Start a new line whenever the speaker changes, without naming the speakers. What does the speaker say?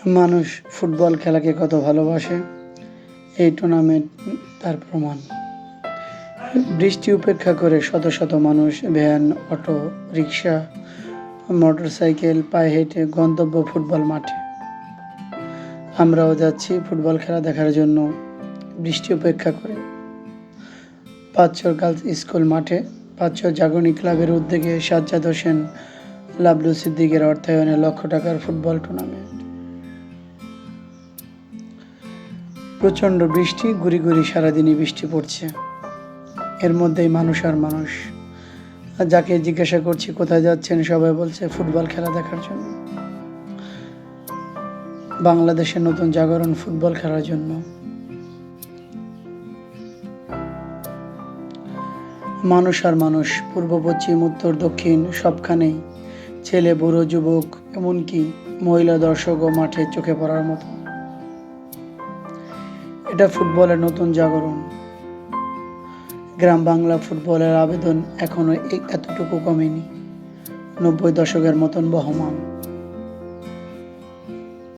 মানুষ ফুটবল খেলাকে কত ভালোবাসে এই টুর্নামেন্ট তার প্রমাণ। বৃষ্টি উপেক্ষা করে শত শত মানুষ ভ্যান, অটো, রিক্সা, মোটরসাইকেল পায়ে হেঁটে গন্তব্য ফুটবল মাঠে। আমরাও যাচ্ছি ফুটবল খেলা দেখার জন্য বৃষ্টি উপেক্ষা করে। পাঁচচর গার্লস স্কুল মাঠে পাঁচচর জাগরণী ক্লাবের উদ্যোগে সাজ্জাদ হোসেন, লাবলু সিদ্দিকের অর্থায়নে লক্ষ টাকার ফুটবল টুর্নামেন্ট। প্রচণ্ড বৃষ্টি, গুড়ি গুড়ি সারাদিনই বৃষ্টি পড়ছে। এর মধ্যেই মানুষ আর মানুষ। যাকে জিজ্ঞাসা করছি কোথায় যাচ্ছেন, সবাই বলছে ফুটবল খেলা দেখার জন্য। বাংলাদেশের নতুন জাগরণ ফুটবল খেলার জন্য। মানুষ আর মানুষ, পূর্ব পশ্চিম উত্তর দক্ষিণ সবখানেই ছেলে, বুড়ো, যুবক, এমনকি মহিলা দর্শকও মাঠে চোখে পড়ার মতো। এটা ফুটবলের নতুন জাগরণ। গ্রাম বাংলা ফুটবলের আবেদন এখনো এতটুকু কমেনি, 90 দশকের মতন বহমান।